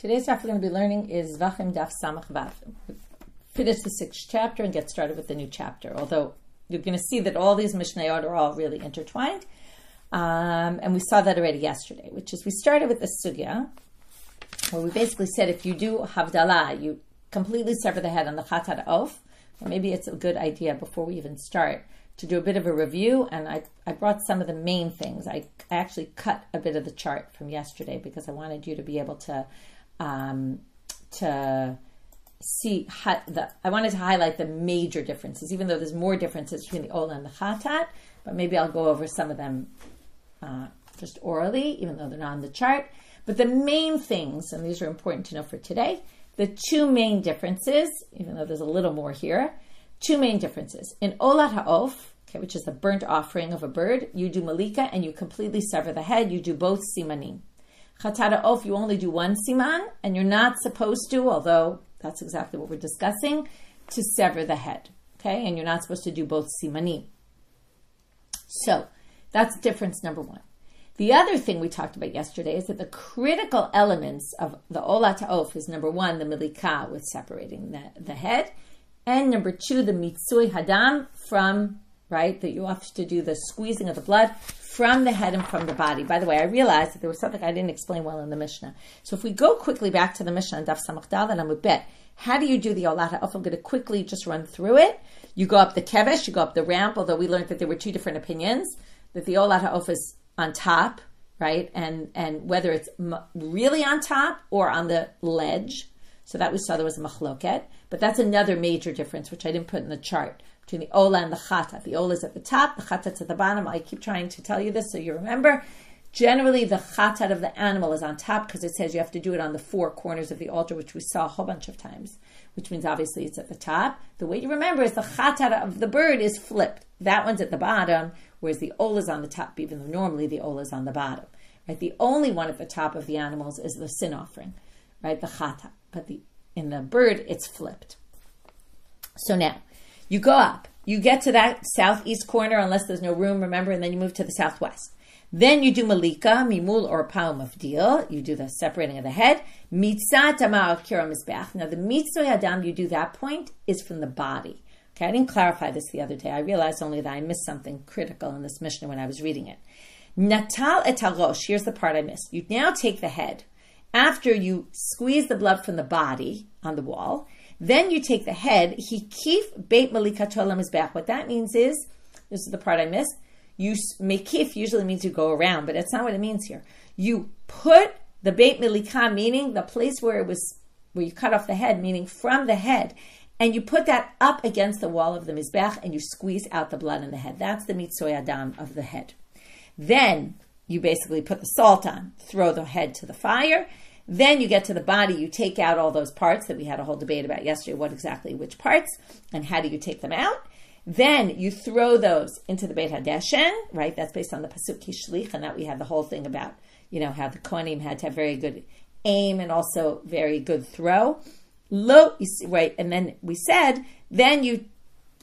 Today's daf we're going to be learning is Zevachim daf samach vav. Finish the 6th chapter and get started with the new chapter. Although you're going to see that all these Mishnayot are all really intertwined. And we saw that already yesterday, which is we started with the sugya, where we basically said if you do havdalah, you completely sever the head on the chatat of. Or maybe it's a good idea before we even start to do a bit of a review. And I brought some of the main things. I actually cut a bit of the chart from yesterday because I wanted you to be able to see I wanted to highlight the major differences, even though there's more differences between the ola and the chatat, but maybe I'll go over some of them just orally, even though they're not on the chart. But the main things, and these are important to know for today, the two main differences, even though there's a little more here, two main differences. In olat ha'of, which is the burnt offering of a bird, you do malika and you completely sever the head. You do both simanim. Chatat ha'of, you only do one siman, and you're not supposed to, although that's exactly what we're discussing, to sever the head. Okay, and you're not supposed to do both simanim. So that's difference number one. The other thing we talked about yesterday is that the critical elements of the olat ha'of is number one, the milika with separating the head, and number two, the mitzui hadam from, right, that you have to do the squeezing of the blood from the head and from the body. By the way, I realized that there was something I didn't explain well in the Mishnah. So if we go quickly back to the Mishnah and Daf Samach Dal and Amud Bet, how do you do the olat ha'of? I'm going to quickly just run through it. You go up the kevesh, you go up the ramp, although we learned that there were two different opinions, that the olat ha'of is on top, right? And whether it's really on top or on the ledge. So that we saw there was a machloket. But that's another major difference, which I didn't put in the chart, between the ola and the chatat. The ola is at the top, the chatat's at the bottom. I keep trying to tell you this so you remember. Generally, the chatat of the animal is on top because it says you have to do it on the four corners of the altar, which we saw a whole bunch of times, which means obviously it's at the top. The way you remember is the chatat of the bird is flipped. That one's at the bottom, whereas the ola is on the top, even though normally the ola is on the bottom. Right? The only one at the top of the animals is the sin offering, right? The chatat. But in the bird, it's flipped. So now, you go up. You get to that southeast corner, unless there's no room, remember, and then you move to the southwest. Then you do malika, mimul, or pau mafdil. You do the separating of the head. Mitzat amar kira mizbeach. Now, the mitzvah adam, you do that point, is from the body. Okay, I didn't clarify this the other day. I realized only that I missed something critical in this Mishnah when I was reading it. Natal et harosh. Here's the part I missed. You now take the head. After you squeeze the blood from the body on the wall, then you take the head. Hikif beit malikato lemizbeach. What that means is, this is the part I missed. You mekif usually means you go around, but that's not what it means here. You put the beit malika, meaning the place where you cut off the head, meaning from the head, and you put that up against the wall of the mizbeach, and you squeeze out the blood in the head. That's the mitzvah adam of the head. Then you basically put the salt on, throw the head to the fire. Then you get to the body, you take out all those parts that we had a whole debate about yesterday, which parts, and how do you take them out. Then you throw those into the Beit HaDeshen, right? That's based on the Pasuk Kishlich, and that we had the whole thing about, how the Kohanim had to have very good aim and also very good throw. Right, and then we said, then you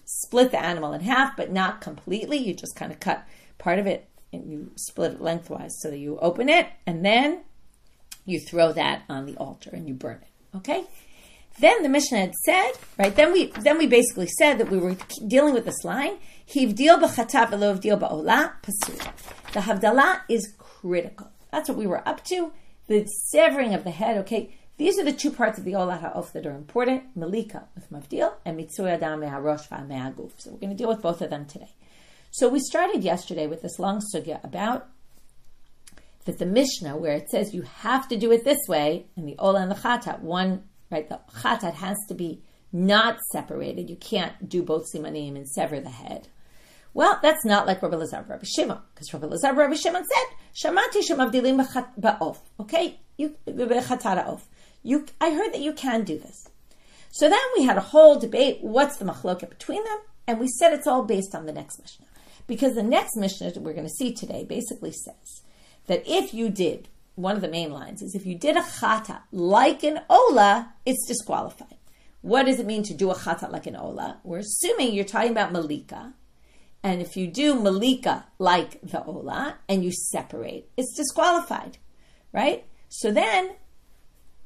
split the animal in half, but not completely. You just kind of cut part of it and you split it lengthwise. So that you open it, and then you throw that on the altar and you burn it. Okay? Then the Mishnah had said, right? Then we basically said that we were dealing with this line. Hivdil b'chatav v'lo hivdil ba'olah pasur. The havdalah is critical. That's what we were up to. The severing of the head. Okay, these are the two parts of the olat ha'of that are important: malika with mavdil and mitzui adam me'harosh v'me'aguf. So we're going to deal with both of them today. So we started yesterday with this long sugya about that the Mishnah, where it says you have to do it this way, and the ola and the chatat, right, the chatat has to be not separated. You can't do both simanim and sever the head. Well, that's not like Rabbi Lazar, Rabbi Shimon, because Rabbi Lazar, Rabbi Shimon said, "Shamati shemavdilim ba'of." Okay, b'chatat ha'of. I heard that you can do this. So then we had a whole debate. What's the machloket between them? And we said it's all based on the next Mishnah, because the next Mishnah that we're going to see today basically says that if you did, one of the main lines is if you did a chatat like an ola, it's disqualified. What does it mean to do a chatat like an ola? We're assuming you're talking about malika. And if you do malika like the ola and you separate, it's disqualified, right? So then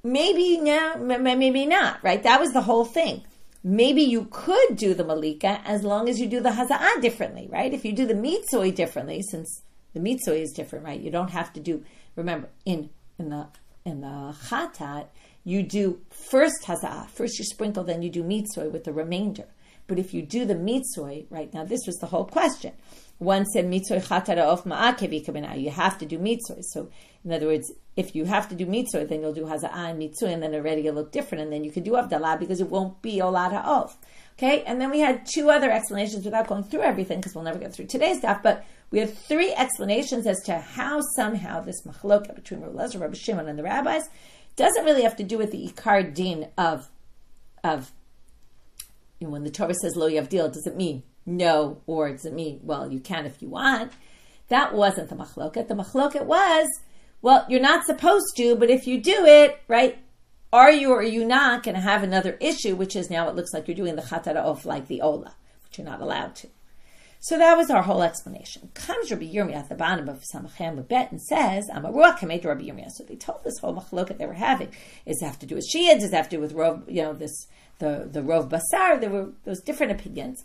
maybe no, maybe not, right? That was the whole thing. Maybe you could do the malika as long as you do the haza'ah differently, right? If you do the mitzvah differently, since the mitzvah is different, right? You don't have to do, remember, in the chatat, you do first haza'ah, first you sprinkle, then you do mitzvah with the remainder. But if you do the mitzvah, right, now this was the whole question. One said mitzvah chatat of ma'akev ikabena. You have to do mitzvah. So in other words, if you have to do mitzvah, then you'll do haza'ah and mitzvah, and then already it'll look different, and then you can do avdalah because it won't be olad ha'of. Okay, and then we had two other explanations without going through everything because we'll never get through today's stuff. But we have three explanations as to how somehow this machloka between Rabbi Elazar, Rabbi Shimon, and the rabbis doesn't really have to do with the ikar din of when the Torah says lo yavdil, does it mean no, or does it mean, well, you can if you want? That wasn't the machloket. The machloket was, well, you're not supposed to, but if you do it, right, are you or are you not going to have another issue, which is now it looks like you're doing the chatat of like the ola, which you're not allowed to. So that was our whole explanation. Comes Rabbi Yirmiyah at the bottom of Samachem Bet and says, I'm a ruach kamed Rabbi Yirmiyah. So they told this whole machloket they were having. Does it have to do with Shia? Does it have to do with Rov, the Rov Basar? There were those different opinions.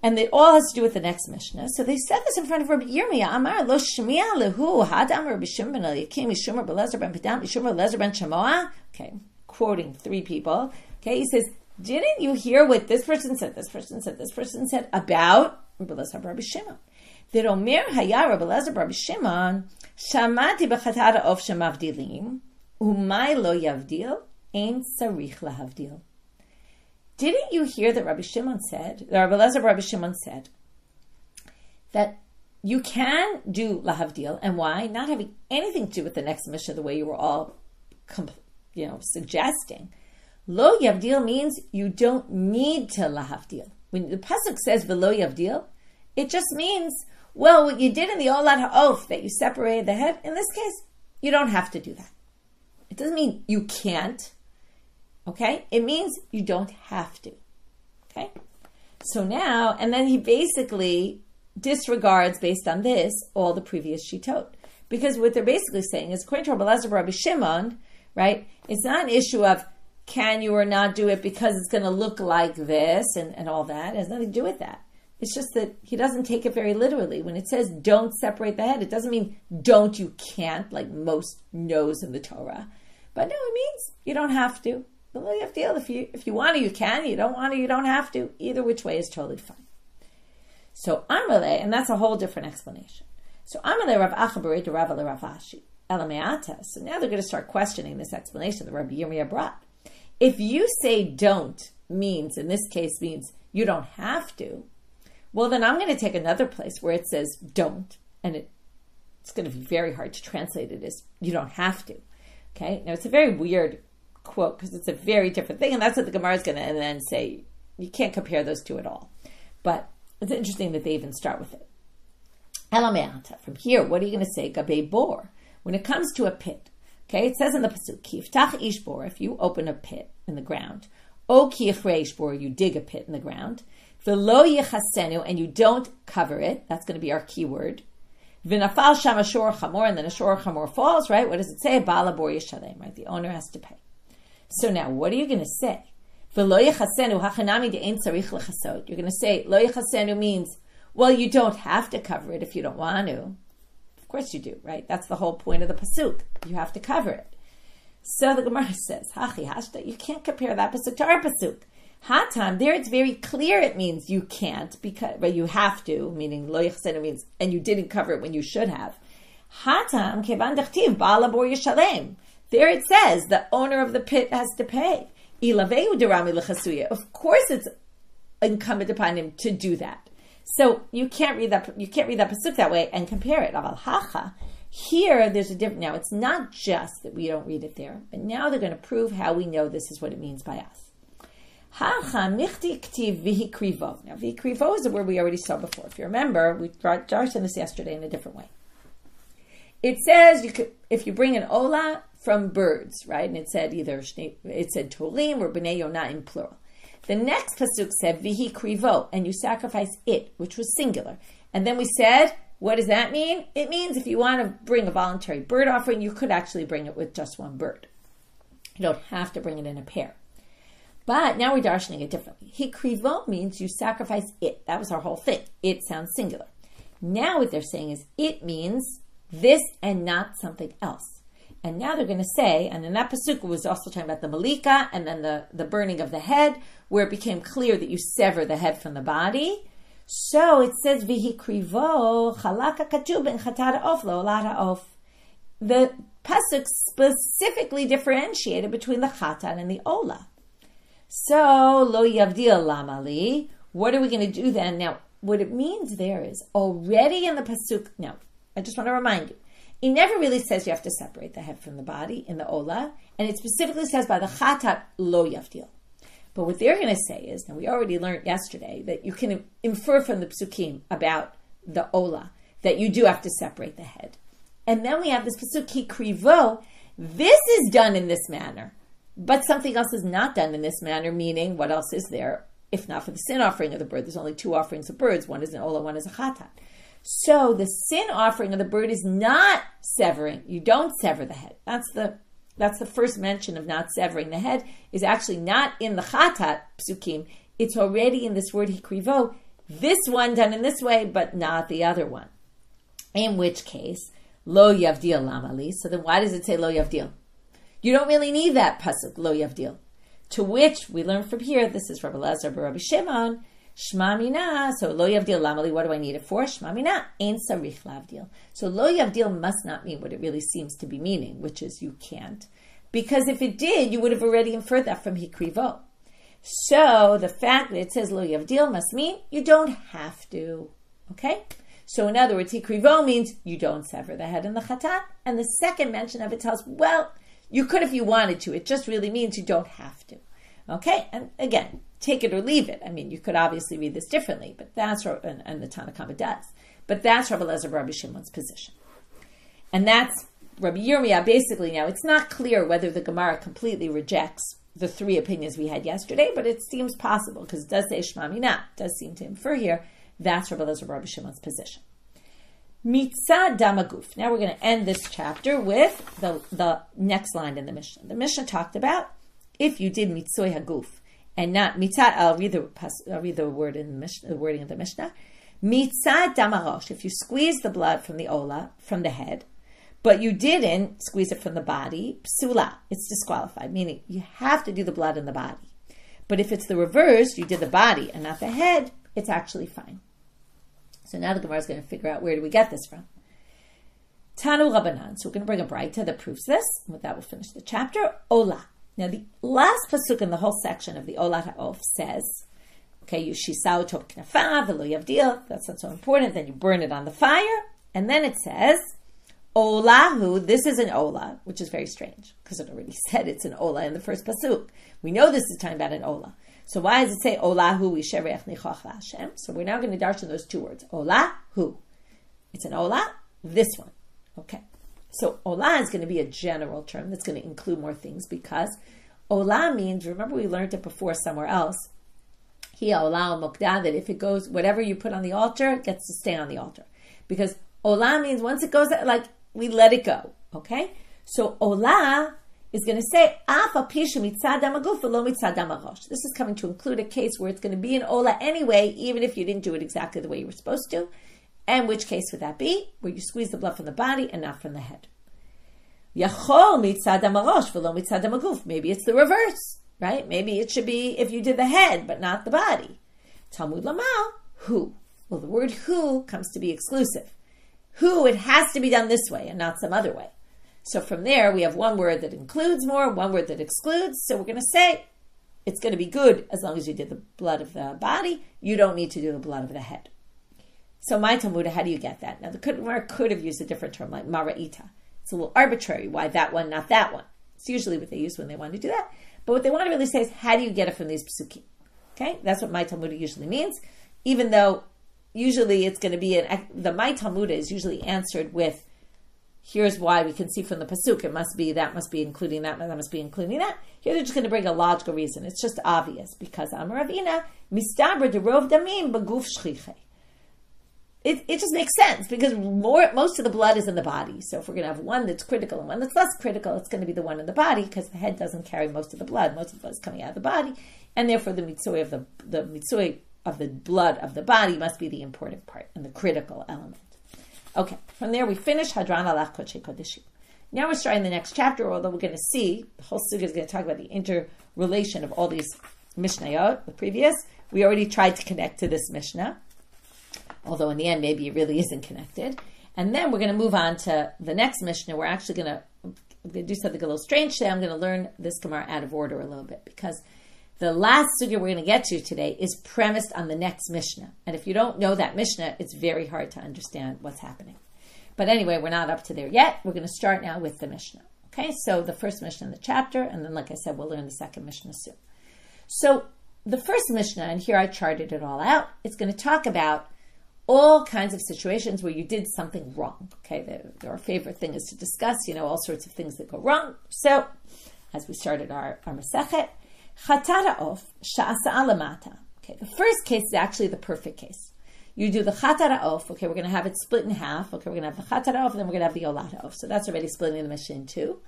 And it all has to do with the next Mishnah. So they said this in front of Rabbi Yirmiyah. Amar lo shmiya lehu hadam Rabbi Shimon ben Eliakim Yishum Rabbi Elazar ben Pedam Yishum Rabbi Elazar ben Shamoah. Okay, quoting three people. Okay, he says, didn't you hear what this person said, this person said, this person said about Rabbi Elazar Rabbi Shimon? That Omer Haya Rabbi Elazar Rabbi Shimon Shamati b'chatara of shemavdilim umay lo yavdil ein sarich lahavdil. Didn't you hear that Rabbi Shimon said, Rabbi Elazar Rabbi Shimon said, that you can do lahavdil, and why? Not having anything to do with the next Mishnah, the way you were all, suggesting. Lo yavdil means you don't need to lahavdil. When the pasuk says v'lo yavdil, it just means, well, what you did in the olad ha'of, that you separated the head, in this case, you don't have to do that. It doesn't mean you can't. Okay? It means you don't have to. Okay? So now, and then he basically disregards, based on this, all the previous shitot. Because what they're basically saying is, according to Rabbi Elazar Rabbi Shimon, right, it's not an issue of can you or not do it because it's going to look like this and all that. It has nothing to do with that. It's just that he doesn't take it very literally. When it says don't separate the head, it doesn't mean don't, you can't, like most knows in the Torah. But no, it means you don't have to. You have to. If you want to, you can. You don't want to, you don't have to. Either which way is totally fine. So Amalei, and that's a whole different explanation. So Amalei Rav Achabarei to Rav Rav Ashi Elameata. So now they're going to start questioning this explanation that Rabbi Yirmiyah brought. If you say don't means, in this case means you don't have to, well then I'm going to take another place where it says don't, and it's going to be very hard to translate it as you don't have to. Okay, now it's a very weird quote because it's a very different thing, and that's what the Gemara is going to and then say. You can't compare those two at all, but it's interesting that they even start with it. Elameata. From here, what are you going to say? Gabei bor. When it comes to a pit, okay, it says in the pasuk, Kiftach ish bor, if you open a pit in the ground, O kiachrei ish bor, you dig a pit in the ground, v'lo yechasenu, and you don't cover it. That's going to be our key word. V'nafal sham ashor chamor, and then ashor chamor falls. Right? What does it say? Bala bor yishalem. Right? The owner has to pay. So now, what are you going to say? V'lo yechasenu hachanami de'ein tzarich lechasod. You're going to say lo yechasenu means, well, you don't have to cover it if you don't want to. Of course you do, right? That's the whole point of the pasuk. You have to cover it. So the Gemara says, Hachi hashta, you can't compare that pasuk to our pasuk. Hatam, there it's very clear it means you can't, but you have to, meaning lo yechasenu means, and you didn't cover it when you should have. Hatam kevan dechtiv ba'al bor yishalem. There it says the owner of the pit has to pay. Ilaveu derami lechasuya. Of course it's incumbent upon him to do that. So you can't read that pasuk that way and compare it. Aval hacha. Here there's a different. Now it's not just that we don't read it there, but now they're going to prove how we know this is what it means by us. Hacha michti ktiv vihikrivo. Now vihikrivo is a word we already saw before. If you remember, we started this yesterday in a different way. It says you could, if you bring an ola from birds, right? And it said tolim or bnei yonah in plural. The next pasuk said vihi krivo, and you sacrifice it, which was singular. And then we said, what does that mean? It means if you want to bring a voluntary bird offering, you could actually bring it with just one bird. You don't have to bring it in a pair. But now we're darshaning it differently. Hikrivo means you sacrifice it. That was our whole thing. It sounds singular. Now what they're saying is it means this and not something else. And now they're going to say, and in that pasuk was also talking about the malika and then the burning of the head, where it became clear that you sever the head from the body. So it says, Vihikrivo chalaka katu ben chatar of lo of. The pasuk specifically differentiated between the chatan and the ola. So lo yavdil lamali. What are we going to do then? Now, what it means there is already in the pasuk. Now, I just want to remind you, it never really says you have to separate the head from the body in the ola, and it specifically says by the chatat lo yavdil. But what they're going to say is, now we already learned yesterday that you can infer from the psukim about the ola that you do have to separate the head. And then we have this pasuk hikrivo. This is done in this manner, but something else is not done in this manner, meaning what else is there? If not for the sin offering of the bird, there's only two offerings of birds. One is an ola, one is a chatat. So the sin offering of the bird is not severing. You don't sever the head. That's the first mention of not severing the head, is actually not in the chatat psukim. It's already in this word hikrivo. This one done in this way, but not the other one. In which case, lo yavdil lamali. So then why does it say lo yavdil? You don't really need that pasuk, lo yavdil. To which we learn from here, this is Rabbi Elazar bar Rabbi Shimon, Shma mina, so lo yavdil lamali, what do I need it for? Shma mina, ein sarich lavdil. So lo yavdil must not mean what it really seems to be meaning, which is you can't. Because if it did, you would have already inferred that from hikrivo. So the fact that it says lo yavdil must mean you don't have to. Okay? So in other words, hikrivo means you don't sever the head in the chatat. And the second mention of it tells, well, you could if you wanted to. It just really means you don't have to. Okay? And again, take it or leave it. I mean, you could obviously read this differently, but that's, and the Tanna Kama does. But that's Rabbi Elazar Rabbi Shimon's position. And that's Rabbi Yirmiyah. Basically now, it's not clear whether the Gemara completely rejects the three opinions we had yesterday, but it seems possible, because it does say Shma Mina. It does seem to infer here. That's Rabbi Elazar Rabbi Shimon's position. Mitzah damaguf. Now we're going to end this chapter with the next line in the Mishnah. The Mishnah talked about if you did mitzoi haguf and not mitzah. I'll read the word in the Mishnah, the wording of the Mishnah. Mitzah damarosh. If you squeeze the blood from the ola, from the head, but you didn't squeeze it from the body, psula, it's disqualified. Meaning you have to do the blood in the body. But if it's the reverse, you did the body and not the head, it's actually fine. So now the Gemara is going to figure out where do we get this from. Tanu Rabbanan. So we're going to bring a braita that proves this. And with that, we'll finish the chapter. Ola. Now the last pasuk in the whole section of the Ola Ha'of says, okay, you shisau top knafa v'lo yavdil. That's not so important. Then you burn it on the fire. And then it says, Olahu. This is an Ola, which is very strange because it already said it's an Ola in the first pasuk. We know this is talking about an Ola. So why does it say Olahu Yisherech Nichoch Hashem? So we're now going to darshan those two words. Olahu. It's an Ola, this one. Okay. So Ola is going to be a general term that's going to include more things, because Ola means, remember we learned it before somewhere else, Hiya Ola Mokdah, that if it goes, whatever you put on the altar, it gets to stay on the altar. Because Ola means once it goes, like, we let it go. Okay? So Ola is going to say, this is coming to include a case where it's going to be an Ola anyway, even if you didn't do it exactly the way you were supposed to. And which case would that be? Where you squeeze the blood from the body and not from the head. Maybe it's the reverse, right? Maybe it should be if you did the head, but not the body. Talmud Lamal, who? Well, the word who comes to be exclusive. Who, it has to be done this way and not some other way. So from there, we have one word that includes more, one word that excludes. So we're going to say it's going to be good as long as you did the blood of the body. You don't need to do the blood of the head. So my Talmud, how do you get that? Now the Gemara could have used a different term like mara'ita. It's a little arbitrary. Why that one, not that one? It's usually what they use when they want to do that. But what they want to really say is, how do you get it from these psukim? Okay, that's what my Talmud usually means. Even though usually it's going to be the my Talmud is usually answered with, here's why we can see from the pasuk. It must be that, must be including that, that must be including that. Here they're just going to bring a logical reason. It's just obvious because Amar Ravina mistabra derov damim baguf shchiche. it just makes sense because most of the blood is in the body. So if we're going to have one that's critical and one that's less critical, it's going to be the one in the body because the head doesn't carry most of the blood. Most of the blood is coming out of the body, and therefore the mitzui of the blood of the body must be the important part and the critical element. Okay, from there we finish Hadran alach Kodesh Kodeshim. Now we're starting the next chapter, although we're going to see, the whole sugya is going to talk about the interrelation of all these Mishnayot, the previous. We already tried to connect to this Mishnah, although in the end maybe it really isn't connected. And then we're going to move on to the next Mishnah. We're actually going to do something a little strange today. I'm going to learn this Gemara out of order a little bit, because the last sugya we're going to get to today is premised on the next Mishnah. And if you don't know that Mishnah, it's very hard to understand what's happening. But anyway, we're not up to there yet. We're going to start now with the Mishnah. Okay, so the first Mishnah in the chapter, and then, like I said, we'll learn the second Mishnah soon. So the first Mishnah, and here I charted it all out, it's going to talk about all kinds of situations where you did something wrong. Okay, our favorite thing is to discuss, all sorts of things that go wrong. So, as we started our Masechet, Chatat ha'of sha'asa lamata. Okay, the first case is actually the perfect case. You do the chatat ha'of. Okay, we're going to have it split in half. Okay, we're going to have the chatat ha'of, and then we're going to have the olat ha'of. So that's already splitting the Mishnah in two.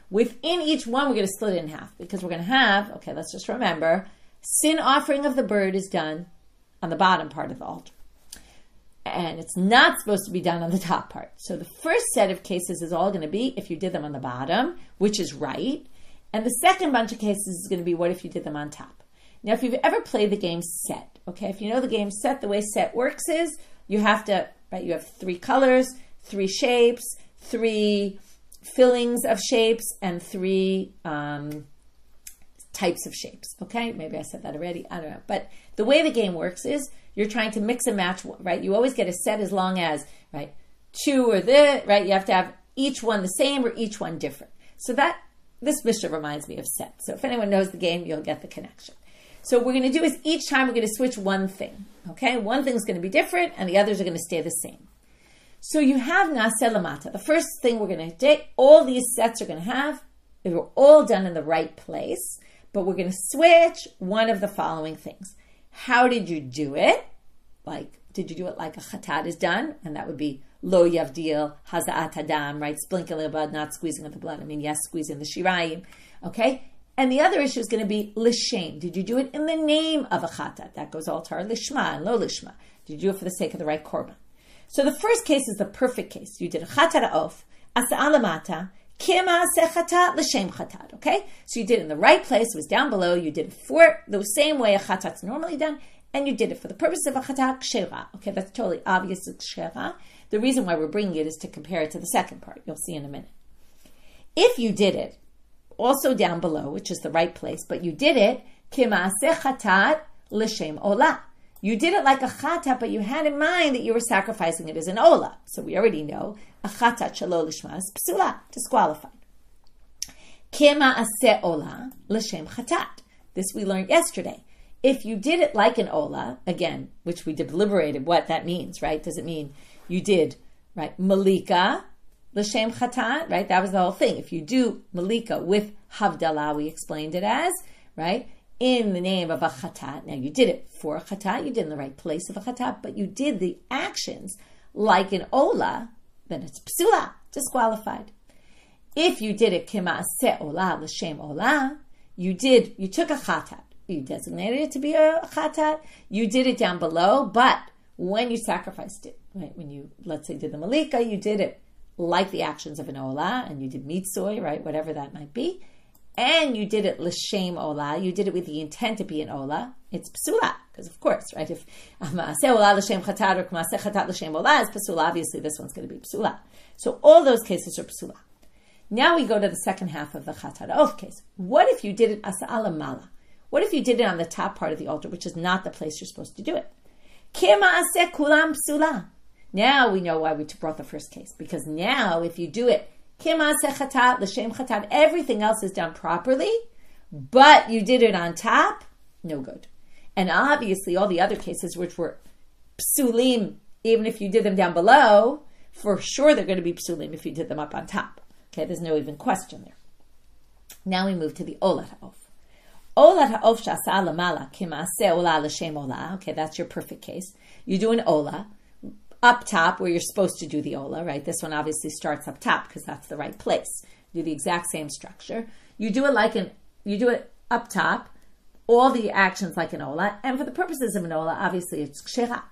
Within each one, we're going to split it in half, because we're going to have, okay, let's just remember, sin offering of the bird is done on the bottom part of the altar. And it's not supposed to be done on the top part. So the first set of cases is all going to be if you did them on the bottom, which is right. And the second bunch of cases is going to be what if you did them on top. Now, if you've ever played the game Set, okay, if you know the game Set, the way Set works is you have to, right, you have 3 colors, 3 shapes, 3 fillings of shapes, and 3 types of shapes, okay? Maybe I said that already, I don't know. But the way the game works is you're trying to mix and match, right? You always get a set as long as, right, 2 or right? You have to have each one the same or each one different. So this Mishnah reminds me of Set. So if anyone knows the game, you'll get the connection. So what we're going to do is each time we're going to switch one thing, okay? One thing's going to be different and the others are going to stay the same. So you have Naseh Lamata. The first thing we're going to do, all these sets are going to have, they were all done in the right place, but we're going to switch one of the following things. How did you do it? Like, did you do it like a chatat is done? And that would be lo yavdil, haza'at hadam, right? Sprinkling the blood, not squeezing of the blood. I mean, yes, squeezing the shirayim, okay? And the other issue is going to be l'shem. Did you do it in the name of a chatat? That goes all to our lishma and lo lishma. Did you do it for the sake of the right korban? So the first case is the perfect case. You did a chatat ha'of, asa'ah lamata, kima chatat l'shem chatat, okay? So you did it in the right place. It was down below. You did it for the same way a chatat's normally done, and you did it for the purpose of a chatat kshera. Okay, that's totally obvious. It's kshera. The reason why we're bringing it is to compare it to the second part. You'll see in a minute. If you did it also down below, which is the right place, but you did it kima chatat l'shem olah. You did it like a chatat, but you had in mind that you were sacrificing it as an olah. So we already know a chatat shelo lishma is psula, disqualified. Kema aseh olah l'shem chatat. This we learned yesterday. If you did it like an olah, again, which we deliberated what that means, right? Does it mean you did, right, malika l'shem chatat, right? That was the whole thing. If you do malika with havdalah, we explained it as, right, in the name of a chatat. Now you did it for a chatat, you did it in the right place of a chatat, but you did the actions like an olah, then it's psula, disqualified. If you did it kima aseh olah l'shem olah, you took a chatat, you designated it to be a chatat, you did it down below, but when you sacrificed it, right, when you, let's say, did the malika, you did it like the actions of an olah, and you did mitzvah, right, whatever that might be, and you did it l'shem olah, you did it with the intent to be an olah, it's psula, because of course, right, if ma'aseh olah l'shem chatat or ma'aseh chatat l'shem olah is psula, obviously this one's going to be psula. So all those cases are psula. Now we go to the second half of the chatat ha'of case. What if you did it asa'ah lamala? What if you did it on the top part of the altar, which is not the place you're supposed to do it? Kema'aseh kulam psula. Now we know why we brought the first case, because now if you do it kema'aseh chatat l'shem chatat, everything else is done properly, but you did it on top, no good. And obviously all the other cases which were psulim, even if you did them down below, for sure they're going to be psulim if you did them up on top. Okay, there's no even question there. Now we move to the olat ha'of. Olat ha'of sh'asa'ah lamala k'ma'aseh olah l'shem olah. Okay, that's your perfect case. You do an olah. up top where you're supposed to do the ola, right? This one obviously starts up top because that's the right place. Do the exact same structure. You do it up top, all the actions like an ola, and for the purposes of an ola, obviously it's kshera.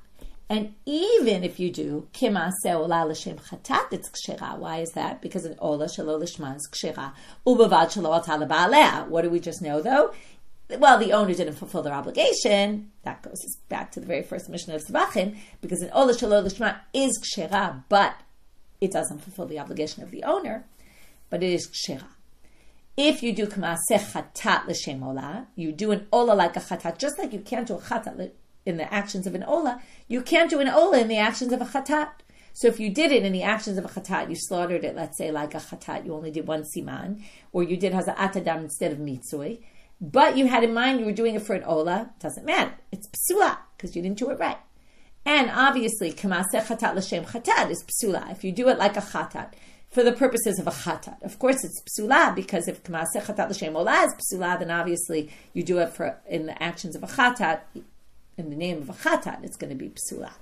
And even if you do k'maaseh ola l'shem chatat, it's kshera. Why is that? Because an ola shelo l'shma is kshera. U'bavad shelo alta leba'alea. What do we just know though? Well, the owner didn't fulfill their obligation. That goes back to the very first Mishnah of Zevachim, because an ola shelo l'shma is kshera, but it doesn't fulfill the obligation of the owner, but it is kshera. If you do k'maaseh chatat l'shem ola, you do an ola like a chatat, just like you can't do a chatat in the actions of an ola, you can't do an ola in the actions of a chatat. So if you did it in the actions of a chatat, you slaughtered it, let's say like a chatat, you only did one siman, or you did haza'at adam instead of mitzui, but you had in mind you were doing it for an ola, doesn't matter. It's psula, because you didn't do it right. And obviously, k'maaseh chatat l'shem chatat is psula, if you do it like a chatat, for the purposes of a chatat. Of course, it's psula, because if k'maaseh chatat l'shem ola is psula, then obviously you do it for in the actions of a chatat, in the name of a chatat, it's going to be psula.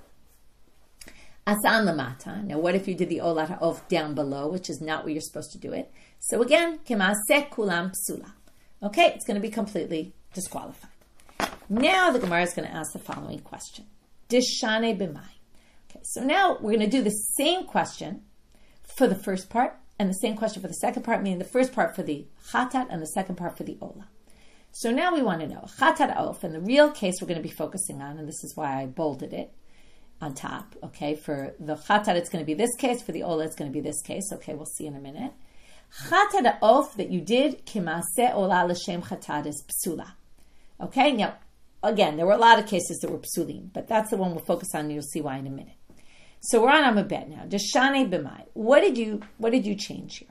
Asan lamata. Now, what if you did the ola ha'of down below, which is not where you're supposed to do it? So again, k'maaseh kulam psula. Okay, it's going to be completely disqualified. Now the Gemara is going to ask the following question. Dishane b'mai. Okay, so now we're going to do the same question for the first part and the same question for the second part, meaning the first part for the chatat and the second part for the ola. So now we want to know, chatat off, and the real case we're going to be focusing on, and this is why I bolded it on top, okay? For the chatat, it's going to be this case. For the ola, it's going to be this case. Okay, we'll see in a minute. Chatat off that you did, k'maaseh ola l'shem chatat is psula. Okay, now, again, there were a lot of cases that were psulim, but that's the one we'll focus on, and you'll see why in a minute. So we're on Amabet now. Deshane b'mai. What did you change here?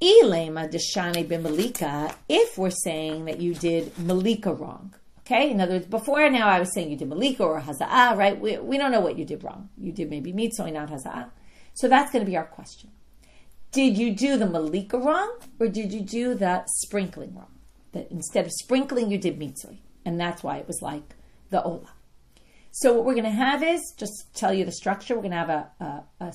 Ilema deshane b'malika, if we're saying that you did malika wrong. Okay? In other words, before now I was saying you did malika or haza'ah, right? We don't know what you did wrong. You did maybe mitzvah, not haza'ah. So that's going to be our question. Did you do the malika wrong, or did you do the sprinkling wrong? That instead of sprinkling, you did mitzvah. And that's why it was like the ola. So what we're going to have is, just to tell you the structure, we're going to have a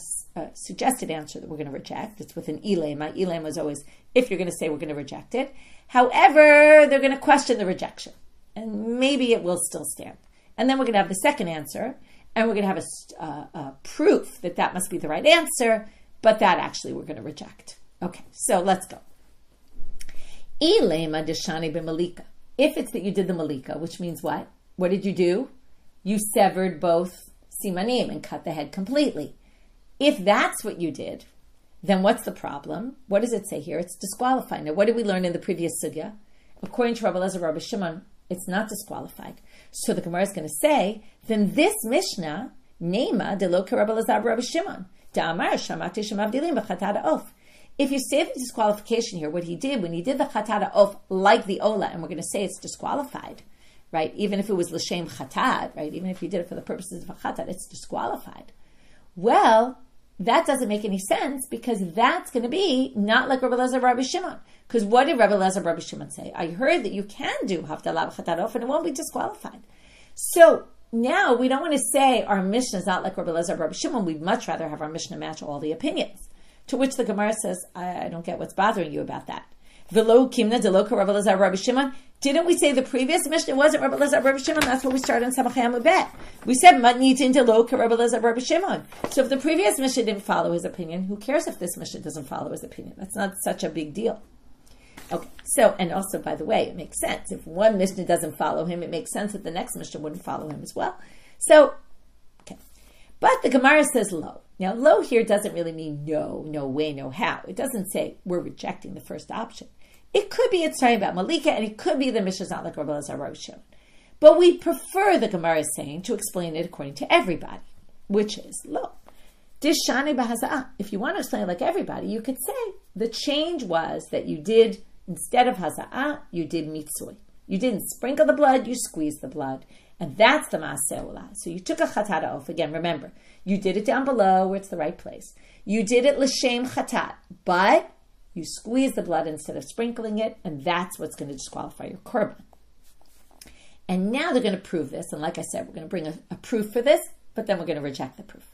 suggested answer that we're going to reject. It's with an ilema. Ilema is always, if you're going to say we're going to reject it. However, they're going to question the rejection. And maybe it will still stand. And then we're going to have the second answer. And we're going to have a proof that that must be the right answer. But that actually we're going to reject. Okay, so let's go. Ilema deshani b'malika. If it's that you did the malika, which means what? What did you do? You severed both simanim and cut the head completely. If that's what you did, then what's the problem? What does it say here? It's disqualified. Now, what did we learn in the previous sugya? According to Rabbi Elazar Rabbi Shimon, it's not disqualified. So the Gemara is going to say, then this Mishnah, Nema de lo Rabbi Elazar Rabbi Shimon, Da'amar shamati shemavdilim b'chatat of. If you say the disqualification here, what he did when he did the chatat of like the ola, and we're going to say it's disqualified, right? Even if it was l'shem chatat, right? Even if you did it for the purposes of a chatat, it's disqualified. Well, that doesn't make any sense because that's going to be not like Rabbi Elazar Rabbi Shimon. Because what did Rabbi Elazar Rabbi Shimon say? I heard that you can do havdalah b'chatat of and it won't be disqualified. So now we don't want to say our Mishnah is not like Rabbi Elazar Rabbi Shimon. We'd much rather have our Mishnah match all the opinions. To which the Gemara says, I don't get what's bothering you about that. V'lo kimna de lo Rabbi Elazar Rabbi Shimon. Didn't we say the previous Mishnah wasn't Rabbi Elazar Rabbi Shimon? That's what we started in Zevachim bet. We said matnitin de lo Rabbi Elazar Rabbi Shimon. So if the previous Mishnah didn't follow his opinion, who cares if this Mishnah doesn't follow his opinion? That's not such a big deal. Okay. So, and also, by the way, it makes sense. If one Mishnah doesn't follow him, it makes sense that the next Mishnah wouldn't follow him as well. So, okay. But the Gemara says lo. Now, lo here doesn't really mean no, no way, no how. It doesn't say we're rejecting the first option. It could be it's talking about Malika, and it could be the Mishnah is not like Rabbi Elazar Rabbi Shimon. But we prefer, the Gemara is saying, to explain it according to everybody, which is lo. Dishane b'haza'ah. If you want to explain it like everybody, you could say the change was that you did, instead of haza'ah, you did mitzvah. You didn't sprinkle the blood, you squeezed the blood. And that's the maaseh olah. So you took a chatat off. Again, remember, you did it down below where it's the right place. You did it l'shem chatat, but you squeeze the blood instead of sprinkling it, and that's what's going to disqualify your korban. And now they're going to prove this, and like I said, we're going to bring a proof for this, but then we're going to reject the proof.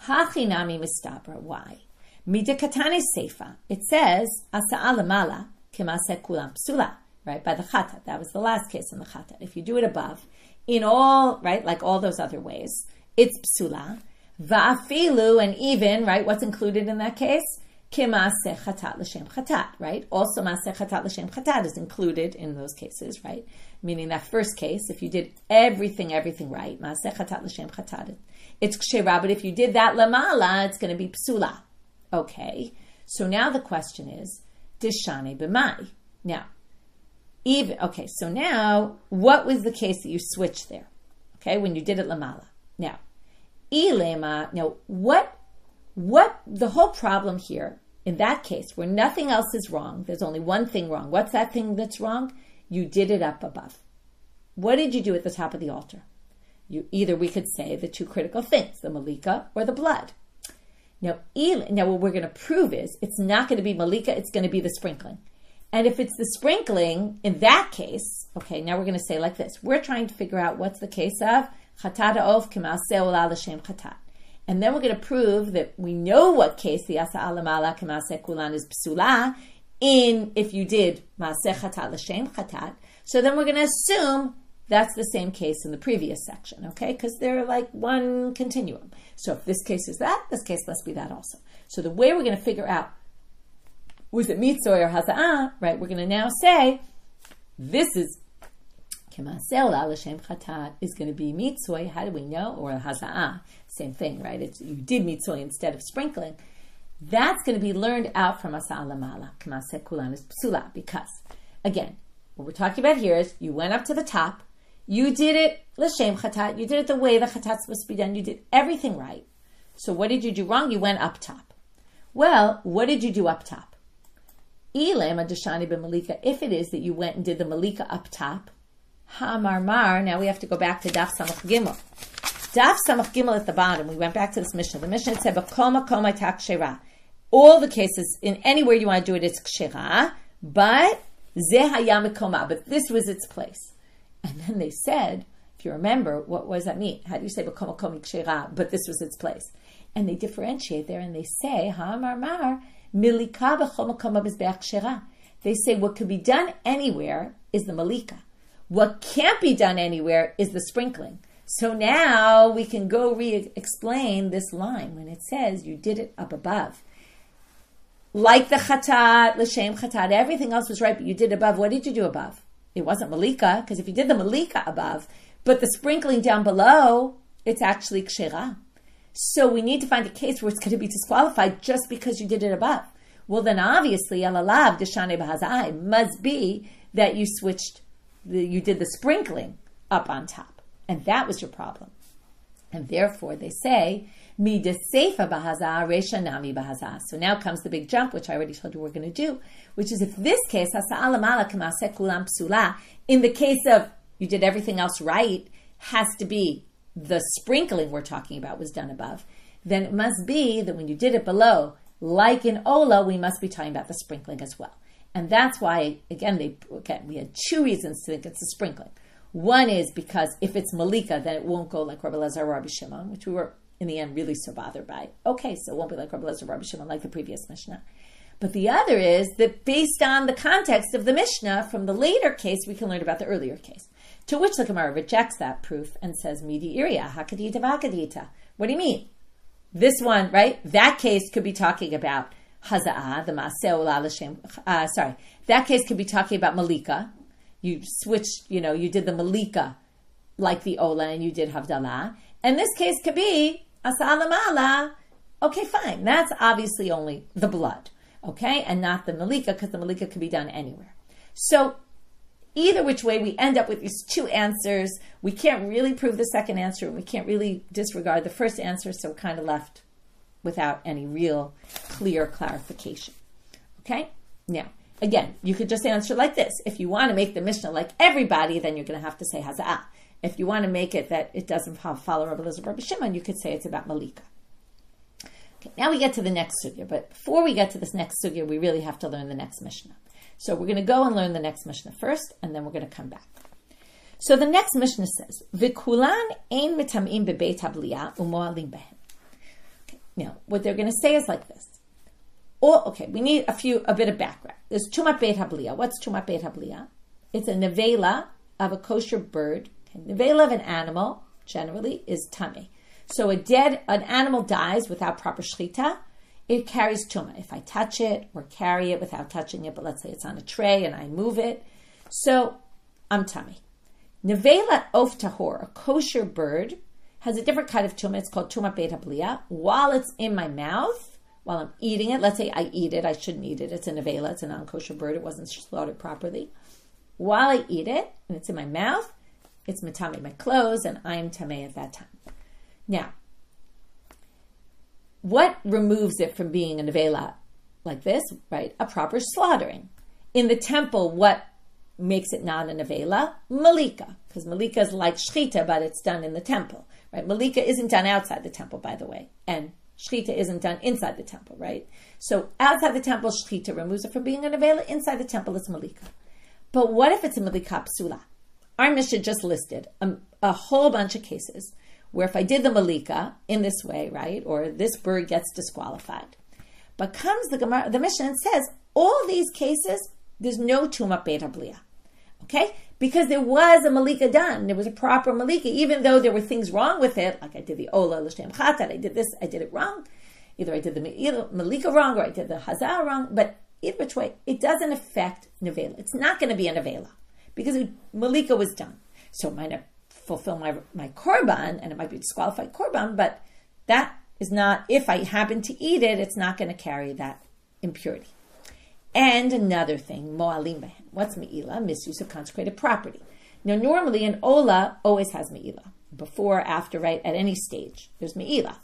Hachinami mistabra. Why? Midikatane seifa. It says asa'a lamala k'maseh kulam psula. Right, by the chatat. That was the last case in the chatat. If you do it above, in all, right, like all those other ways, it's psula. Va'afilu, and even, right, what's included in that case? K'maseh chatat l'shem chatat, right? Also, maseh chatat l'shem chatat is included in those cases, right? Meaning that first case, if you did everything right, maseh chatat l'shem chatat, it's kshera, but if you did that lamala, it's going to be psula. Okay, so now the question is, dishane b'mai. Now, so now, what was the case that you switched there? Okay, when you did it lamala. Now, ilema. Now, what the whole problem here in that case, where nothing else is wrong, there's only one thing wrong. What's that thing that's wrong? You did it up above. What did you do at the top of the altar? We could say the two critical things, the malika or the blood. Now, what we're going to prove is it's not going to be malika; it's going to be the sprinkling. And if it's the sprinkling, in that case, okay, now we're going to say like this. We're trying to figure out what's the case of chatat ha'of k'maseh olah l'shem chatat. And then we're going to prove that we know what case the asa'a lamala k'maseh kulan is psula if you did maseh chatat l'shem chatat. So then we're going to assume that's the same case in the previous section, okay? Because they're like one continuum. So if this case is that, this case must be that also. So the way we're going to figure out was it mitzoy or haza'ah, right? We're going to now say, this is, k'maseh olah l'shem chatat is going to be mitzoy. How do we know? Or haza'ah, same thing, right? You did mitzoy instead of sprinkling. That's going to be learned out from asa'a lamala. K'maseh kulan is psula. Because, again, what we're talking about here is you went up to the top, you did it l'shem chatat, you did it the way the chatat's supposed to be done, you did everything right. So what did you do wrong? You went up top. Well, what did you do up top? If it is that you went and did the malika up top, ha-mar-mar, now we have to go back to daf samach gimel. Daf samach gimel at the bottom, we went back to this Mishnah. The Mishnah said, "B'kol makom hayta kshera." All the cases, in anywhere you want to do it, it's kshera, but zeh haya mikoma, but this was its place. And then they said, if you remember, what does that mean? How do you say b'kol makom kshera, but this was its place? And they differentiate there and they say, ha-mar-mar, milika b'chol makom ha'mizbeach kshera. They say what could be done anywhere is the malika. What can't be done anywhere is the sprinkling. So now we can go re-explain this line when it says you did it up above. Like the chatat, l'shem chatat, everything else was right, but you did above. What did you do above? It wasn't malika, because if you did the malika above, but the sprinkling down below, it's actually kshera. So we need to find a case where it's going to be disqualified just because you did it above. Well, then obviously, alalav deshane b'hazai must be that you you did the sprinkling up on top. And that was your problem. And therefore, they say, midas seifa b'hazah, resha nami b'hazah. So now comes the big jump, which I already told you we're going to do, which is if this case, hasa'a lamala k'maseh kulam psula, in the case of you did everything else right, has to be the sprinkling we're talking about was done above, then it must be that when you did it below, like in Ola, we must be talking about the sprinkling as well. And that's why, again, we had two reasons to think it's a sprinkling. One is because if it's malika, then it won't go like Rabbi Elazar or Rabbi Shimon, which we were, in the end, really so bothered by. Okay, so it won't be like Rabbi Elazar or Rabbi Shimon, like the previous Mishnah. But the other is that based on the context of the Mishnah, from the later case, we can learn about the earlier case. To which the Gemara rejects that proof and says, Midi iria, hakadita vakadita. What do you mean? This one, right? That case could be talking about haza'ah, the maseh olah l'shem, that case could be talking about malika. You switched, you did the malika like the ola and you did havdalah. And this case could be asa'a lamala. Okay, fine. That's obviously only the blood, okay? And not the malika, because the malika could be done anywhere. So either which way, we end up with these two answers. We can't really prove the second answer, and we can't really disregard the first answer, so we're kind of left without any real clear clarification. Okay? Now, again, you could just answer like this. If you want to make the Mishnah like everybody, then you're going to have to say haza'ah. If you want to make it that it doesn't follow Rabbi Elazar or Rabbi Shimon, you could say it's about malika. Okay, now we get to the next sugya, but before we get to this next sugya, we really have to learn the next Mishnah. So we're going to go and learn the next Mishnah first, and then we're going to come back. So the next Mishnah says, "V'kulan ein mitamim bebeit habliya u'moalim behem." Now, what they're going to say is like this. We need a bit of background. There's tumat beit habliya. What's tumat beit habliya? It's a nevela of a kosher bird. Nevela of an animal generally is tameh. So an animal dies without proper shchita, it carries tumah. If I touch it or carry it without touching it, but let's say it's on a tray and I move it, so I'm tameh. Nevela of tahor, a kosher bird, has a different kind of tumah. It's called tumat beit habliya. While it's in my mouth, while I'm eating it, let's say I eat it, I shouldn't eat it. It's a nevela, it's a non-kosher bird. It wasn't slaughtered properly. While I eat it, and it's in my mouth, it's metame my clothes, and I am tameh at that time. Now, what removes it from being a nevela like this, right? A proper slaughtering. In the temple, what makes it not a nevela? Malika, because malika is like shchita, but it's done in the temple, right? Malika isn't done outside the temple, by the way, and shchita isn't done inside the temple, right? So outside the temple, shchita removes it from being a nevela. Inside the temple, it's malika. But what if it's a malika psula? Our Mishnah just listed a whole bunch of cases where if I did the malika in this way, right, or this bird gets disqualified. But comes the Mishnah and says, all these cases, there's no tumat beit habliya, okay? Because there was a malika done, there was a proper malika, even though there were things wrong with it, like I did the ola l'shem chatat, I did this, I did it wrong. Either I did the malika wrong or I did the hazah wrong, but either which way, it doesn't affect nevela. It's not going to be a nevela because malika was done. So it might not fulfill my korban, and it might be disqualified korban, but that is not, if I happen to eat it, it's not going to carry that impurity. And another thing, mo'alim behem. What's me'ila? Misuse of consecrated property. Now, normally an ola always has me'ila. Before, after, right? At any stage, there's me'ila.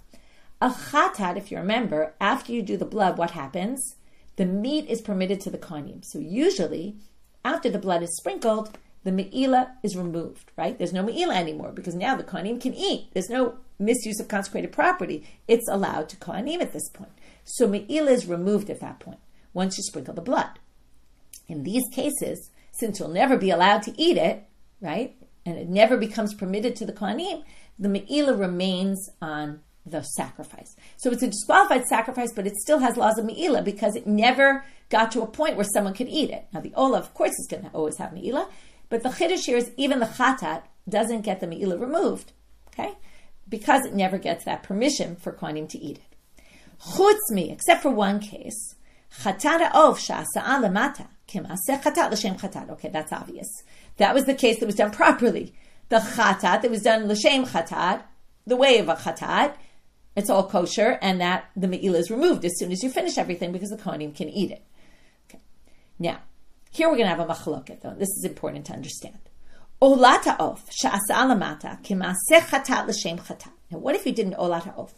A chatat, if you remember, after you do the blood, what happens? The meat is permitted to the kohanim. So usually, after the blood is sprinkled, the me'ila is removed, right? There's no me'ila anymore because now the kohanim can eat. There's no misuse of consecrated property. It's allowed to kohanim at this point. So me'ila is removed at that point, once you sprinkle the blood. In these cases, since you'll never be allowed to eat it, right, and it never becomes permitted to the kohanim, the me'ila remains on the sacrifice. So it's a disqualified sacrifice, but it still has laws of me'ila because it never got to a point where someone could eat it. Now the ola, of course, is going to always have me'ila, but the chiddush here is even the chatat doesn't get the me'ila removed, okay, because it never gets that permission for kohanim to eat it. Chutz mi, except for one case, chatat ha'ov sha'asa'a lemata k'maseh chatat l'shem chatat. Okay, that's obvious. That was the case that was done properly. The chatat that was done l'shem chatat, the way of a chatat, it's all kosher, and that the me'ila is removed as soon as you finish everything because the kohanim can eat it. Okay. Now, here we're going to have a machloket, though. This is important to understand. Olat ha'of sha'asa'a lemata k'maseh chatat l'shem chatat. Now, what if you did an olat ha'of?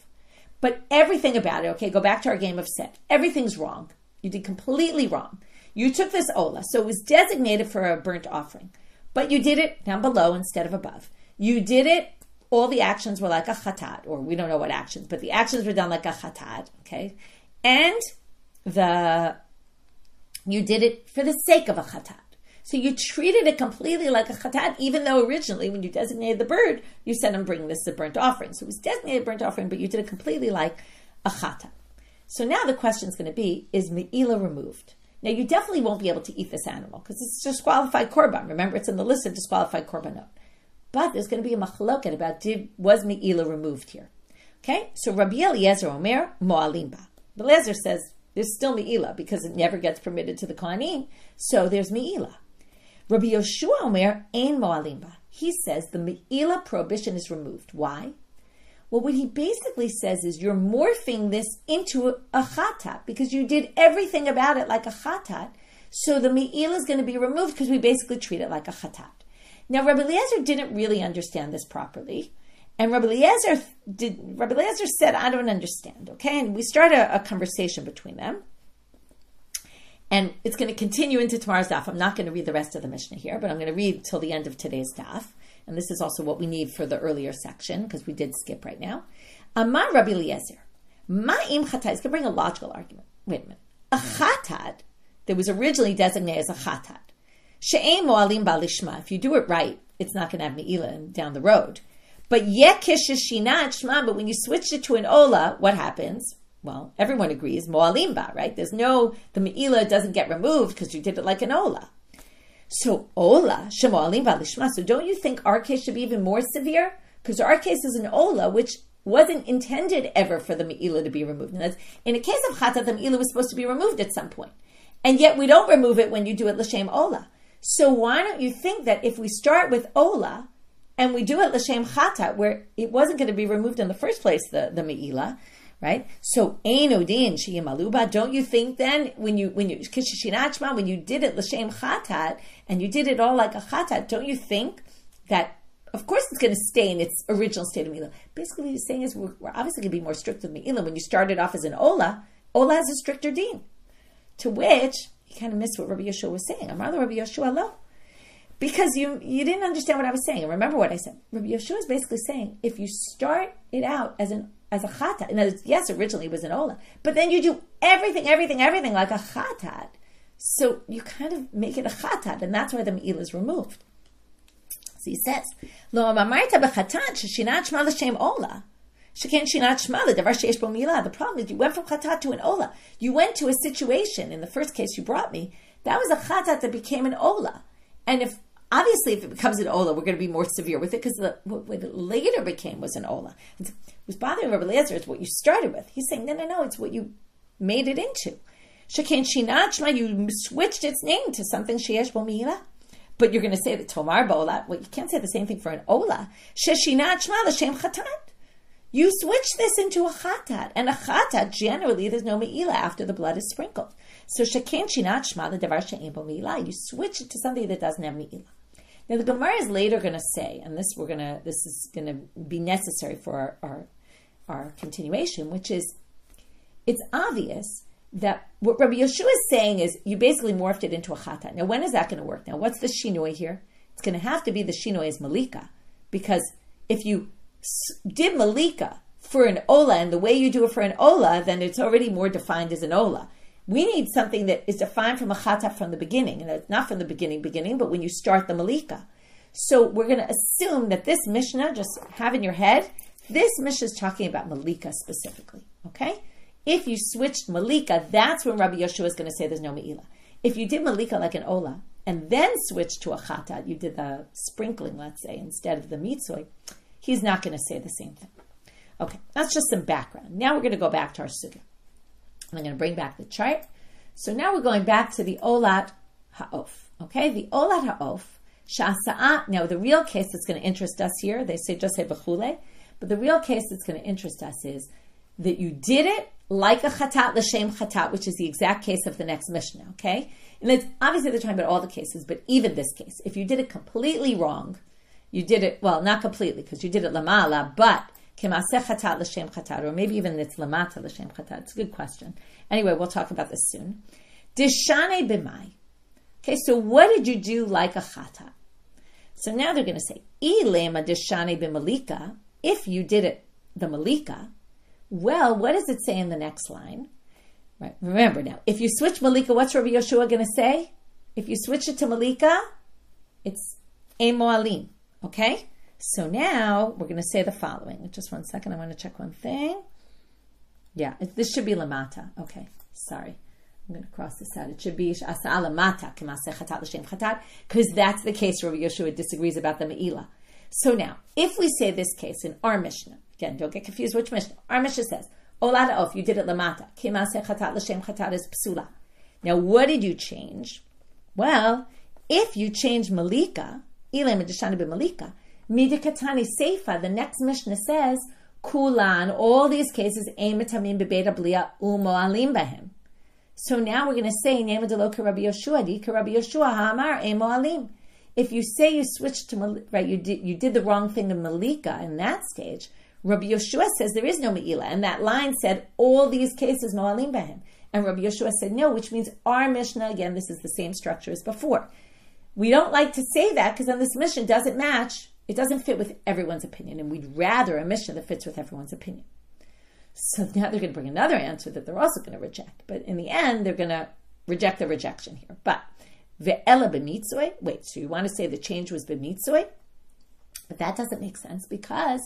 But everything about it, okay, go back to our game of set. Everything's wrong. You did completely wrong. You took this ola, so it was designated for a burnt offering, but you did it down below instead of above. You did it, all the actions were like a chatat, or we don't know what actions, but the actions were done like a chatat, okay? And you did it for the sake of a chatat. So you treated it completely like a chatat, even though originally when you designated the bird, you said, I'm bringing this as a burnt offering. So it was designated a burnt offering, but you did it completely like a chatat. So now the question is going to be, is me'ila removed? Now you definitely won't be able to eat this animal because it's disqualified korban. Remember, it's in the list of disqualified korbanot. But there's going to be a machloket about was me'ila removed here. Okay, so Rabbi Eliezer Omer, mo'alim ba. Eliezer says there's still me'ila because it never gets permitted to the kohanim, so there's me'ila. Rabbi Yoshua Omer, ein mo'alim ba. He says the me'ila prohibition is removed. Why? Well, what he basically says is you're morphing this into a chatat because you did everything about it like a chatat, so the me'ila is going to be removed because we basically treat it like a chatat. Now, Rabbi Eliezer didn't really understand this properly, and Rabbi Eliezer said, I don't understand, okay? And we start a conversation between them, and it's going to continue into tomorrow's daf. I'm not going to read the rest of the Mishnah here, but I'm going to read till the end of today's daf. And this is also what we need for the earlier section, because we did skip right now. Amar Rabbi Eliezer, ma'im chatat, he's going to bring a logical argument. Wait a minute. A chatat that was originally designated as a chatat, she'ein mo'alim ba lishma, if you do it right, it's not going to have me'ila down the road. But but when you switch it to an ola, what happens? Well, everyone agrees, mo'alim ba, right? The me'ila doesn't get removed because you did it like an ola. So ola, shemo'alim ba lishma. So don't you think our case should be even more severe? Because our case is an ola, which wasn't intended ever for the me'ila to be removed. And in a case of chatat, the me'ila was supposed to be removed at some point. And yet we don't remove it when you do it l'shem ola. So why don't you think that if we start with ola, and we do it l'shem chatat, where it wasn't going to be removed in the first place, the me'ila, right? So ein odin sheyim aluba. Don't you think then when you kishishinachma, when you did it l'shem chatat and you did it all like a chatat, don't you think that of course it's going to stay in its original state of me'ila? Basically, what he's saying is we're obviously going to be more strict with me'ila. When you started off as an ola has a stricter deen. To which he kind of missed what Rabbi Yeshua was saying. Amar Rabbi Yeshua lo. Because you didn't understand what I was saying. And remember what I said. Rabbi Yeshua is basically saying, if you start it out as a chatat, and yes, originally it was an ola, but then you do everything like a chatat, so you kind of make it a chatat, and that's why the me'ila is removed. So he says, Lo amamarta b'chatat sheshinat shma l'shem ola. Sheken shinat shma l'davar sheyesh bo me'ila. The problem is you went from chatat to an ola. You went to a situation, in the first case you brought me, that was a chatat that became an ola. And if it becomes an ola, we're going to be more severe with it, because what it later became was an ola. It was bothering Rabbi Eliezer, it's what you started with. He's saying, no, it's what you made it into. Sheken shinat shma, you switched its name to something sheyesh bo me'ila. But you're going to say that tomar ba'ola. Well, you can't say the same thing for an ola. Sheshinat shma l'shem chatat. You switch this into a chatat, and a chatat generally there's no me'ila after the blood is sprinkled. So sheken shinat shma l'davar she'ein bo me'ila. You switch it to something that doesn't have me'ila. Now the Gemara is later going to say, and this is going to be necessary for our continuation, which is it's obvious that what Rabbi Yeshua is saying is you basically morphed it into a chatat. Now, when is that going to work? Now, what's the shinoi here? It's going to have to be the shinoi is malika, because if you did malika for an ola and the way you do it for an ola, then it's already more defined as an ola. We need something that is defined from a chatat from the beginning, and it's not from the beginning, but when you start the malika. So we're going to assume that this Mishnah, just have in your head, this Mishnah is talking about malika specifically, okay? If you switched malika, that's when Rabbi Yeshua is going to say there's no me'ila. If you did malika like an ola, and then switched to a chatat, you did the sprinkling, let's say, instead of the mitzvah, he's not going to say the same thing. Okay, that's just some background. Now we're going to go back to our sugya. I'm going to bring back the chart. So now we're going back to the olat ha'of. Okay, the olat ha'of, sha'asa'ah. Now the real case that's going to interest us here, they just say b'chule, but the real case that's going to interest us is that you did it like a chatat l'shem chatat, which is the exact case of the next Mishnah, okay? And it's obviously they're talking about all the cases, but even this case, if you did it completely wrong, you did it, well, not completely, because you did it lamala, but kemaseh chatat l'shem chatat, or maybe even it's lamata l'shem chatat. It's a good question. Anyway, we'll talk about this soon. Dishane b'mai. Okay, so what did you do like a chatat? So now they're going to say, ilema dishane b'malika, if you did it the malika. Well, what does it say in the next line? Right. Remember now, if you switch malika, what's Rabbi Yeshua going to say? If you switch it to malika, it's ein mo'alim. Okay? So now we're going to say the following. Just one second. I want to check one thing. Yeah, this should be lamata. Okay. Sorry. I'm going to cross this out. It should be asa lamata k'maseh chatat l'shem chatat, because that's the case Rabbi Yeshua disagrees about the me'ila. So now, if we say this case in our Mishnah, again, don't get confused which Mishnah. Our Mishnah says, Olad ha'of, you did it lamata. Kimaseh chatat l'shem chatat is psula. Now, what did you change? Well, if you change malika, ilem edishani b'malika, midikatani seifa, the next Mishnah says, kulan, all these cases, ein metamim b'beita blia u'mo'alim b'hem. So now we're going to say, Nema delo ka Rabbi Yeshua, di ka Rabbi Yeshua ha'amar ein mo'alim. If you say you switched to, right, you did the wrong thing in malika in that stage, Rabbi Yeshua says there is no me'ila, and that line said all these cases mo'alim b'hem, and Rabbi Yeshua said no, which means our Mishnah, again, this is the same structure as before. We don't like to say that because then this Mishnah doesn't match, it doesn't fit with everyone's opinion, and we'd rather a Mishnah that fits with everyone's opinion. So now they're going to bring another answer that they're also going to reject, but in the end they're going to reject the rejection here. But ve'ela b'mitzvah, wait, so you want to say the change was b'mitzvah? But that doesn't make sense because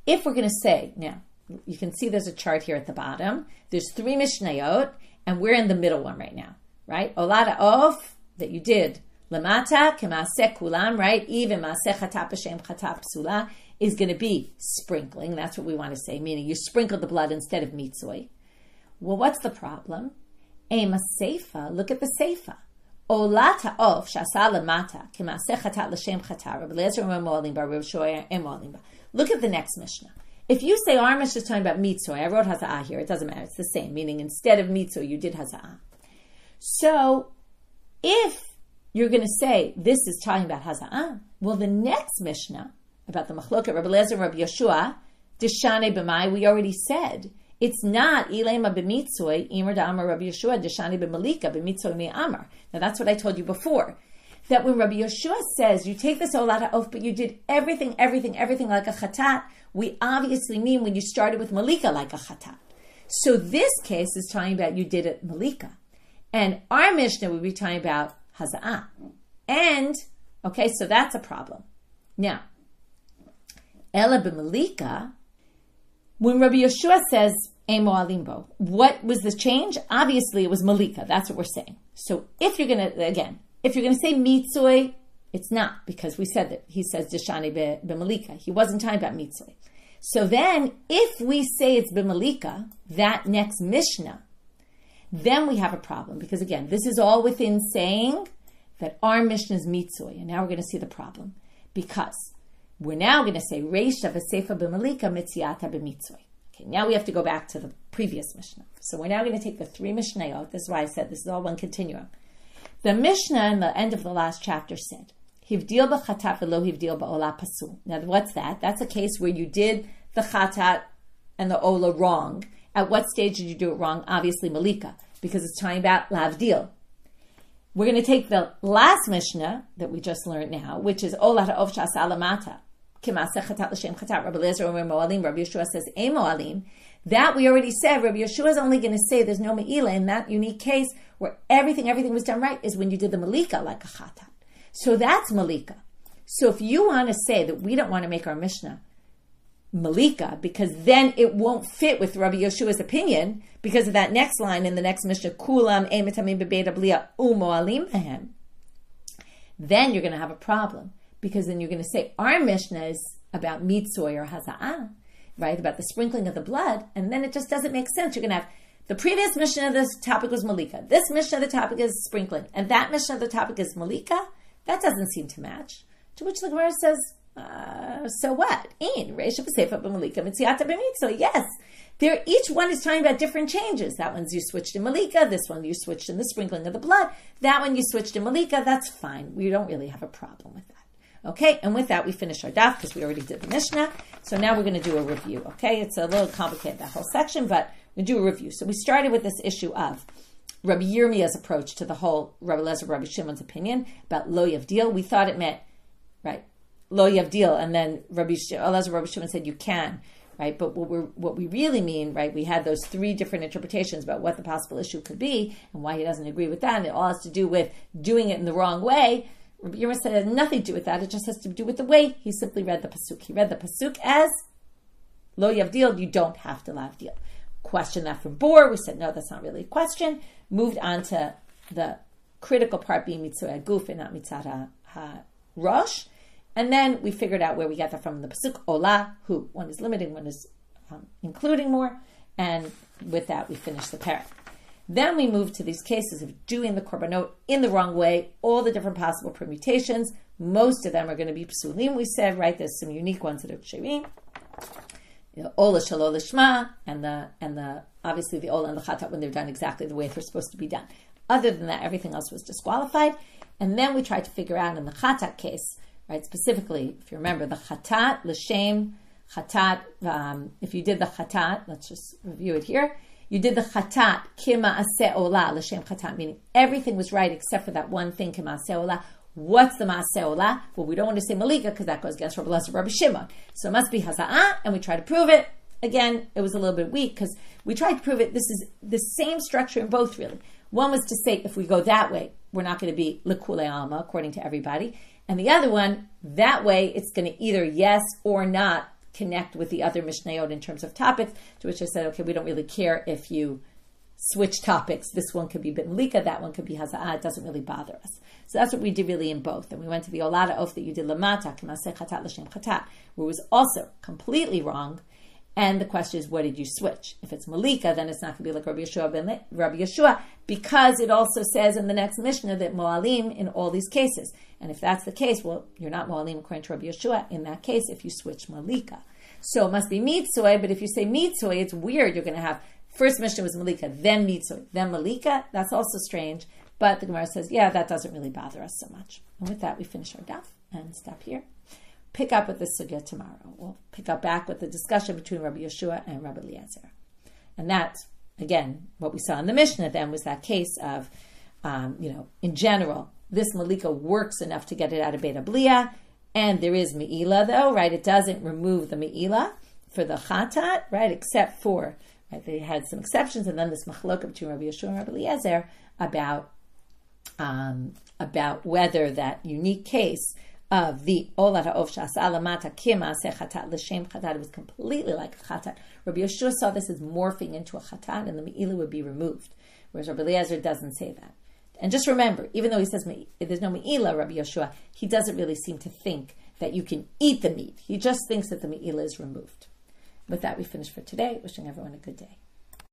if we're going to say, now, you can see there's a chart here at the bottom. There's 3 Mishnayot, and we're in the middle one right now, right? Olada of, that you did, Lamata, Kemaaseh Kulam, right? Even Maaseh Chatap Hashem Chatap Psula is going to be sprinkling. That's what we want to say, meaning you sprinkled the blood instead of mitzvah. Well, what's the problem? Ema Seifa, look at the Seifa. Olata of Shasa Lamata, Kemaaseh Chatat L'Shem Chatat, Rabbi Lezer Moalim Ba, Rabbi Shoya Moalim Ba. Look at the next Mishnah. If you say our Mishnah is talking about mitzvah, I wrote haza'ah here, it doesn't matter, it's the same, meaning instead of mitzvah, you did haza'ah. So, if you're going to say this is talking about haza'ah, well, the next Mishnah, about the machloket, Rabbi Lezer and Rabbi Yeshua, Deshane b'mai, we already said, it's not ilema b'mitzvah, imar da'amar Rabbi Yeshua, Deshane b'malika, b'mitzvah mi'amar. Now, that's what I told you before. That when Rabbi Yeshua says, you take this olata oath, but you did everything like a chatat, we obviously mean when you started with malika like a chatat. So this case is talking about you did it malika. And our Mishnah would be talking about haza'ah. And, okay, so that's a problem. Now, ela b'malika, when Rabbi Yeshua says, Emo alimbo, what was the change? Obviously it was malika, that's what we're saying. So if you're going to, again, if you're going to say mitzvah, it's not, because we said that he says deshani b'malika. He wasn't talking about mitzvah. So then, if we say it's b'malika, that next Mishnah, then we have a problem. Because again, this is all within saying that our Mishnah is mitzvah. And now we're going to see the problem. Because we're now going to say reisha v'seifa b'malika mitziata b'mitzvah. Okay, now we have to go back to the previous Mishnah. So we're now going to take the 3 Mishnayot. This is why I said this is all one continuum. The Mishnah in the end of the last chapter said, Hivdil b'chatat v'lo hivdil ba'olah pasul. Now, what's that? That's a case where you did the chatat and the olah wrong. At what stage did you do it wrong? Obviously, malika, because it's talking about lavdil. We're going to take the last Mishnah that we just learned now, which is olah ha'ov sh'asa lamata. K'maaseh chatat l'shem chatat. Rabbi Lezer omer mo'alim. Rabbi Yeshua says ein mo'alim. That we already said. Rabbi Yeshua is only going to say there's no me'ilah in that unique case where everything was done right is when you did the malika like a chatat. So that's malika. So if you want to say that we don't want to make our Mishnah malika because then it won't fit with Rabbi Yeshua's opinion because of that next line in the next Mishnah, kulam emetamim bebeda blia umoalim ahem, then you're going to have a problem because then you're going to say our Mishnah is about mitzvah or haza'ah, right, about the sprinkling of the blood, and then it just doesn't make sense. You're going to have the previous Mishnah of this topic was malika. This Mishnah of the topic is sprinkling. And that Mishnah of the topic is malika. That doesn't seem to match. To which the Gemara says, so what? Yes. Each one is talking about different changes. That one's you switched in malika. This one you switched in the sprinkling of the blood. That one you switched in malika. That's fine. We don't really have a problem with that. Okay, and with that we finish our daf because we already did the Mishnah. So now we're going to do a review. Okay, it's a little complicated, that whole section, but we'll do a review. So we started with this issue of Rabbi Yirmiyah's approach to the whole Rabbi Lezer, Rabbi Shimon's opinion about lo yavdil. We thought it meant, right, lo yavdil, and then Rabbi Lezer, Rabbi Shimon said you can, right? But what we really mean, right, we had those 3 different interpretations about what the possible issue could be and why he doesn't agree with that, and it all has to do with doing it in the wrong way. Rabbi Yirmiyah said it has nothing to do with that. It just has to do with the way he simply read the pasuk. He read the pasuk as lo yavdil, you don't have to lavdil. Question that from Bor. We said, no, that's not really a question. Moved on to the critical part being mitzvah guf and not mitzvah ha-rosh. And then we figured out where we got that from the pasuk, olah, who. One is limiting, one is including more. And with that, we finished the parak. Then we moved to these cases of doing the korbanot in the wrong way, all the different possible permutations. Most of them are going to be psulim, we said, right? There's some unique ones that are ksherim. Ola shalol lishma, and the obviously the ola and the chatat when they're done exactly the way they're supposed to be done. Other than that, everything else was disqualified. And then we tried to figure out in the chatat case, right? Specifically, if you remember, the chatat l'shem chatat. If you did the chatat, let's just review it here. You did the chatat kima aseh olah l'shem chatat, meaning everything was right except for that one thing kima aseh olah. What's the maaseh olah? Well, we don't want to say malika because that goes against Rabbi Lezer, Rabbi Shimon. So it must be haza'ah, and we try to prove it. Again, it was a little bit weak because we tried to prove it. This is the same structure in both, really. One was to say, if we go that way, we're not going to be L'Kulei Alma, according to everybody. And the other one, that way, it's going to either yes or not connect with the other Mishnayot in terms of topics, to which I said, okay, we don't really care if you switch topics. This one could be Bit Malika, that one could be Haza'ah. It doesn't really bother us. So that's what we did really in both. And we went to the Olada Of that you did Lamata, K'maseh Chatat L'Shem Chatat, where it was also completely wrong. And the question is, what did you switch? If it's Malika, then it's not going to be like Rabbi Yeshua, because it also says in the next Mishnah that Mo'alim in all these cases. And if that's the case, well, you're not Mo'alim according to Rabbi Yeshua in that case if you switch Malika. So it must be Mitzvah, but if you say Mitzvah, it's weird. You're going to have, first Mishnah was Malika, then Mitzvah, then Malika. That's also strange. But the Gemara says, yeah, that doesn't really bother us so much. And with that, we finish our daf and stop here. Pick up with this sugya tomorrow. We'll pick up back with the discussion between Rabbi Yeshua and Rabbi Eliezer. And that's, again, what we saw in the Mishnah then was that case of, in general, this Malika works enough to get it out of Beta Blia, and there is Me'ila though, right? It doesn't remove the Me'ila for the Chatat, right? Except for, right, they had some exceptions, and then this Machloka between Rabbi Yeshua and Rabbi Eliezer about whether that unique case of the Olat HaOf Sha'asa Lamata Kima Se Chatat L'Shem Chatat, it was completely like a Chatat. Rabbi Yeshua saw this as morphing into a Chatat, and the Me'ila would be removed, whereas Rabbi Eliezer doesn't say that. And just remember, even though he says there's no Me'ila, Rabbi Yeshua, he doesn't really seem to think that you can eat the meat. He just thinks that the Me'ila is removed. With that, we finish for today. Wishing everyone a good day.